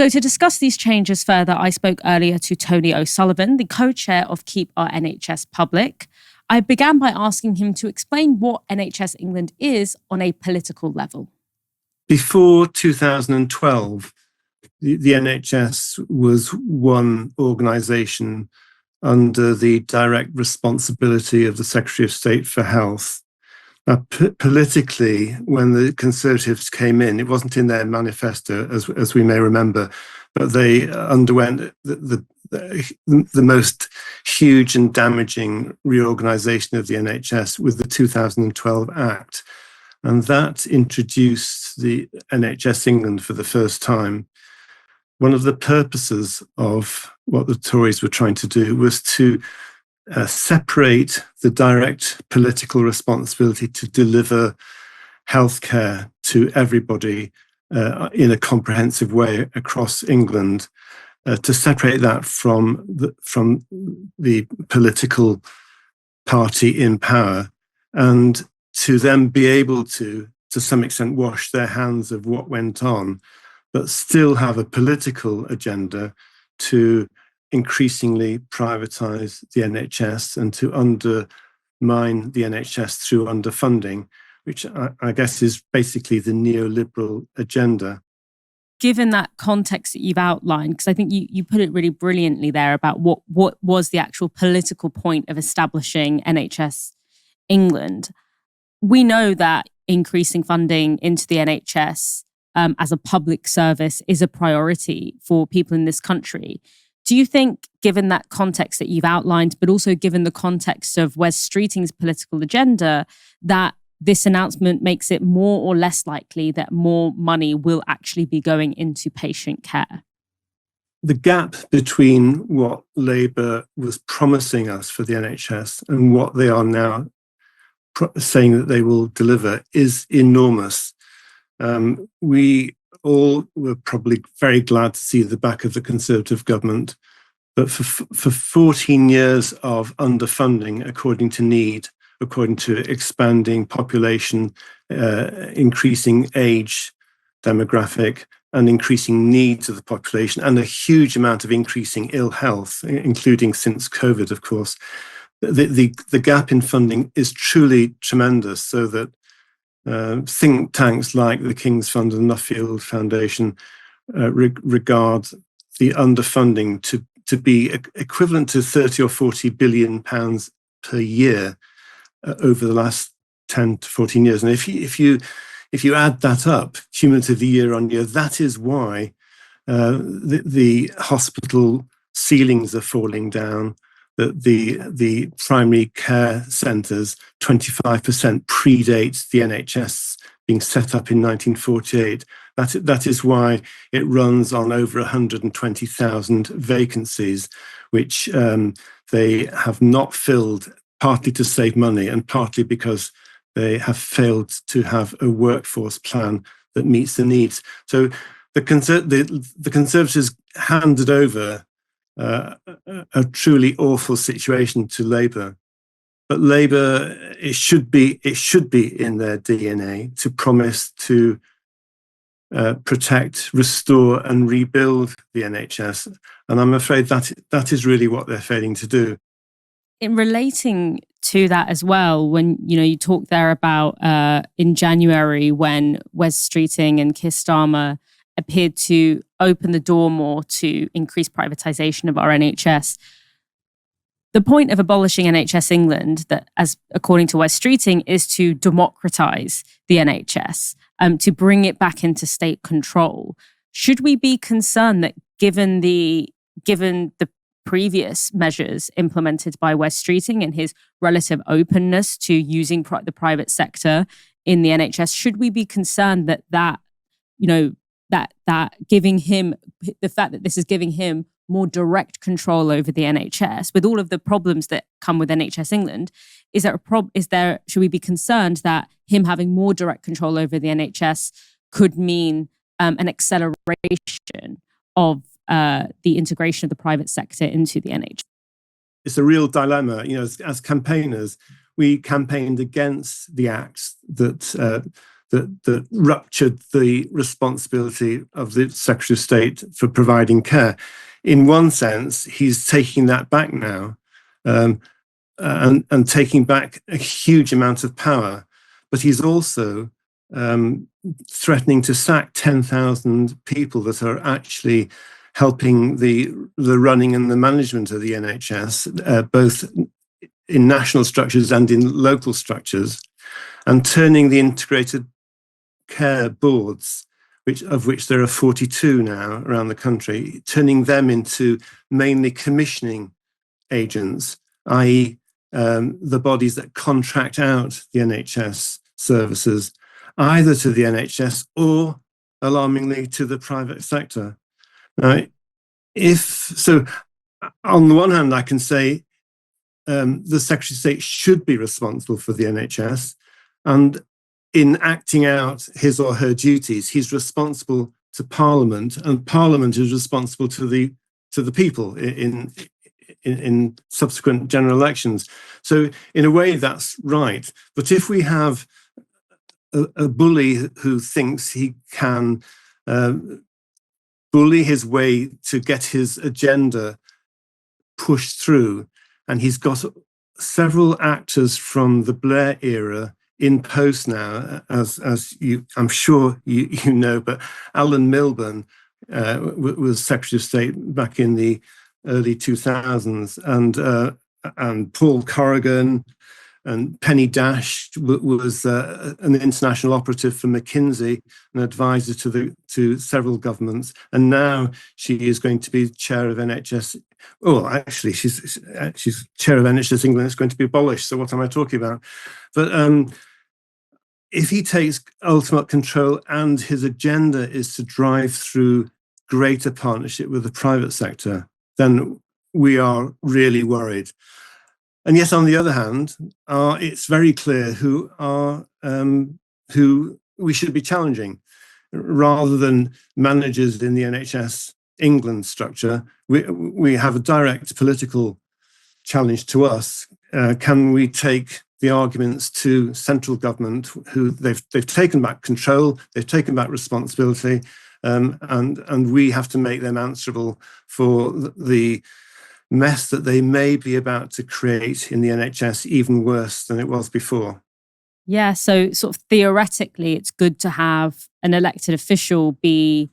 So to discuss these changes further, I spoke earlier to Tony O'Sullivan, the co-chair of Keep Our NHS Public. I began by asking him to explain what NHS England is on a political level. Before 2012, the NHS was one organisation under the direct responsibility of the Secretary of State for Health. Now, politically, when the Conservatives came in, it wasn't in their manifesto, as we may remember, but they underwent the most huge and damaging reorganisation of the NHS with the 2012 Act. And that introduced the NHS England for the first time. One of the purposes of what the Tories were trying to do was to separate the direct political responsibility to deliver healthcare to everybody in a comprehensive way across England, to separate that from the political party in power, and to then be able to some extent, wash their hands of what went on, but still have a political agenda to increasingly privatise the NHS and to undermine the NHS through underfunding, which I guess is basically the neoliberal agenda. Given that context that you've outlined, because I think you put it really brilliantly there about what was the actual political point of establishing NHS England, we know that increasing funding into the NHS as a public service is a priority for people in this country. Do you think, given that context that you've outlined, but also given the context of Wes Streeting's political agenda, that this announcement makes it more or less likely that more money will actually be going into patient care? The gap between what Labour was promising us for the NHS and what they are now saying that they will deliver is enormous. We all were probably very glad to see the back of the Conservative government, but for 14 years of underfunding according to need, according to expanding population, increasing age demographic, and increasing needs of the population, and a huge amount of increasing ill health, including since COVID, of course, the gap in funding is truly tremendous, so that think tanks like the King's Fund and Nuffield Foundation regard the underfunding to be equivalent to 30 or 40 billion pounds per year over the last 10 to 14 years. And if you add that up cumulatively year on year, that is why the hospital ceilings are falling down, that the primary care centres, 25% predates the NHS being set up in 1948. That is why it runs on over 120,000 vacancies, which they have not filled, partly to save money and partly because they have failed to have a workforce plan that meets the needs. So the Conservatives handed over a truly awful situation to Labour. But Labour, it should be in their DNA to promise to protect, restore and rebuild the NHS. And I'm afraid that is really what they're failing to do. In relating to that as well, when you talk there about in January when Wes Streeting and Keir Starmer appeared to open the door more to increase privatisation of our NHS. The point of abolishing NHS England, that, as according to Wes Streeting, is to democratise the NHS, to bring it back into state control. Should we be concerned that, given the previous measures implemented by Wes Streeting and his relative openness to using the private sector in the NHS, should we be concerned that giving him the fact that this is giving him more direct control over the NHS, with all of the problems that come with NHS England, should we be concerned that him having more direct control over the NHS could mean an acceleration of the integration of the private sector into the NHS? It's a real dilemma. As campaigners, we campaigned against the acts that that ruptured the responsibility of the Secretary of State for providing care. In one sense, he's taking that back now, and taking back a huge amount of power. But he's also threatening to sack 10,000 people that are actually helping the running and the management of the NHS, both in national structures and in local structures, and turning the integrated care boards, of which there are 42 now around the country, turning them into mainly commissioning agents, i.e. The bodies that contract out the NHS services, either to the NHS or, alarmingly, to the private sector. Now, on the one hand, I can say the Secretary of State should be responsible for the NHS, and in acting out his or her duties, he's responsible to Parliament, and Parliament is responsible to the people in subsequent general elections. So in a way, that's right. But if we have a bully who thinks he can bully his way to get his agenda pushed through, and he's got several actors from the Blair era in post now, as I'm sure you know, but Alan Milburn was Secretary of State back in the early 2000s, and Paul Corrigan and Penny Dash was an international operative for McKinsey, an advisor to several governments, and now she is going to be chair of NHS. Oh, actually, she's chair of NHS England. It's going to be abolished. So what am I talking about? But if he takes ultimate control and his agenda is to drive through greater partnership with the private sector, then we are really worried. And yet, on the other hand, it's very clear who we should be challenging. Rather than managers in the NHS England structure, we have a direct political challenge to us. Can we take the arguments to central government, who they've taken back control, they've taken back responsibility, and we have to make them answerable for the mess that they may be about to create in the NHS, even worse than it was before. Yeah, so sort of theoretically, it's good to have an elected official be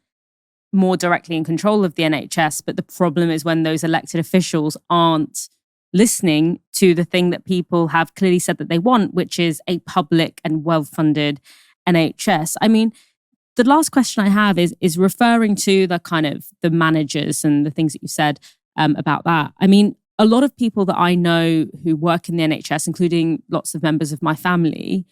more directly in control of the NHS, but the problem is when those elected officials aren't listening to the thing that people have clearly said that they want, which is a public and well-funded NHS. I mean, the last question I have is referring to the kind of the managers and the things that you said about that. I mean, a lot of people that I know who work in the NHS, including lots of members of my family,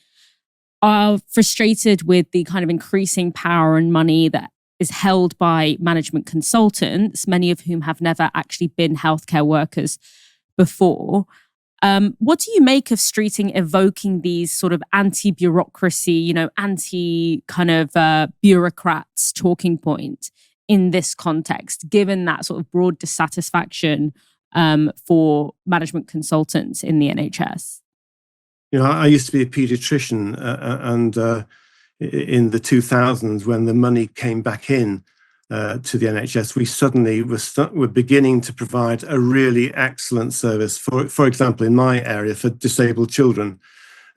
are frustrated with the kind of increasing power and money that is held by management consultants, many of whom have never actually been healthcare workers before. What do you make of Streeting evoking these sort of anti-bureaucracy, anti kind of bureaucrats talking point in this context, given that sort of broad dissatisfaction for management consultants in the NHS? I used to be a paediatrician, and in the 2000s, when the money came back in to the NHS, we suddenly were beginning to provide a really excellent service, for example, in my area, for disabled children.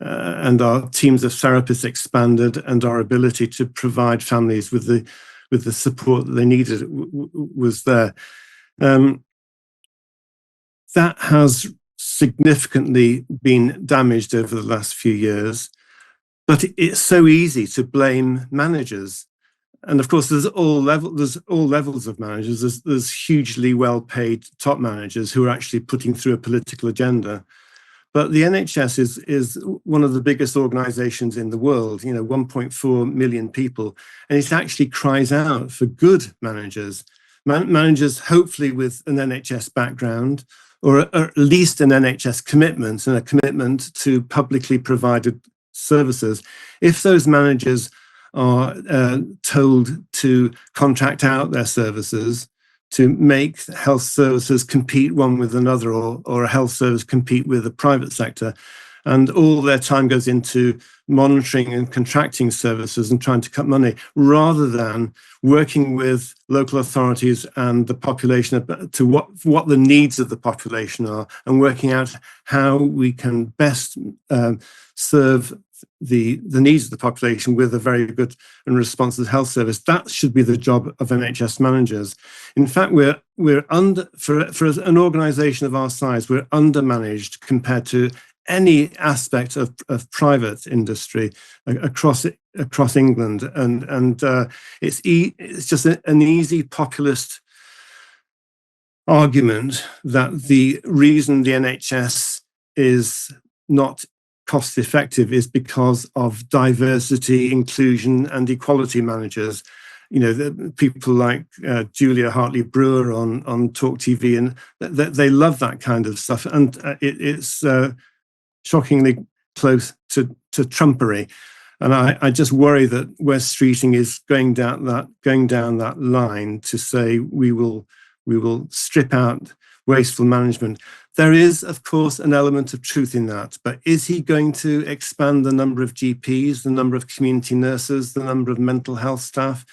And our teams of therapists expanded, and our ability to provide families with the support that they needed was there. That has significantly been damaged over the last few years, but it's so easy to blame managers. And of course, there's all levels of managers. There's hugely well-paid top managers who are actually putting through a political agenda. But the NHS is one of the biggest organizations in the world, 1.4 million people, and it actually cries out for good managers, managers hopefully with an NHS background, or at least an NHS commitment and a commitment to publicly provided services. If those managers are told to contract out their services, to make health services compete one with another, or a health service compete with the private sector, and all their time goes into monitoring and contracting services and trying to cut money, rather than working with local authorities and the population to what the needs of the population are, and working out how we can best serve the needs of the population with a very good and responsive health service. That should be the job of NHS managers. In fact, we're under, for an organisation of our size, we're undermanaged compared to any aspect of private industry across England, and it's just an easy populist argument that the reason the NHS is not cost effective is because of diversity, inclusion, and equality managers. You know, the people like Julia Hartley-Brewer on Talk TV, and they love that kind of stuff, and it's shockingly close to Trumpery. And I just worry that West Streeting is going down that line to say we will strip out wasteful management. There is, of course, an element of truth in that, but is he going to expand the number of GPs, the number of community nurses, the number of mental health staff,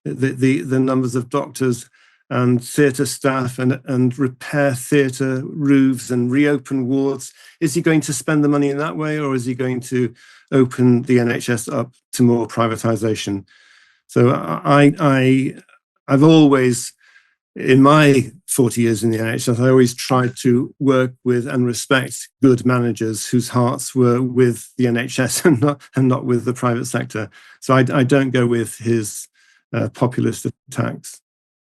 the numbers of doctors and theatre staff, and repair theatre roofs and reopen wards? Is he going to spend the money in that way, or is he going to open the NHS up to more privatisation? So I've always, in my 40 years in the NHS, I always tried to work with and respect good managers whose hearts were with the NHS and not with the private sector. So I don't go with his populist attacks.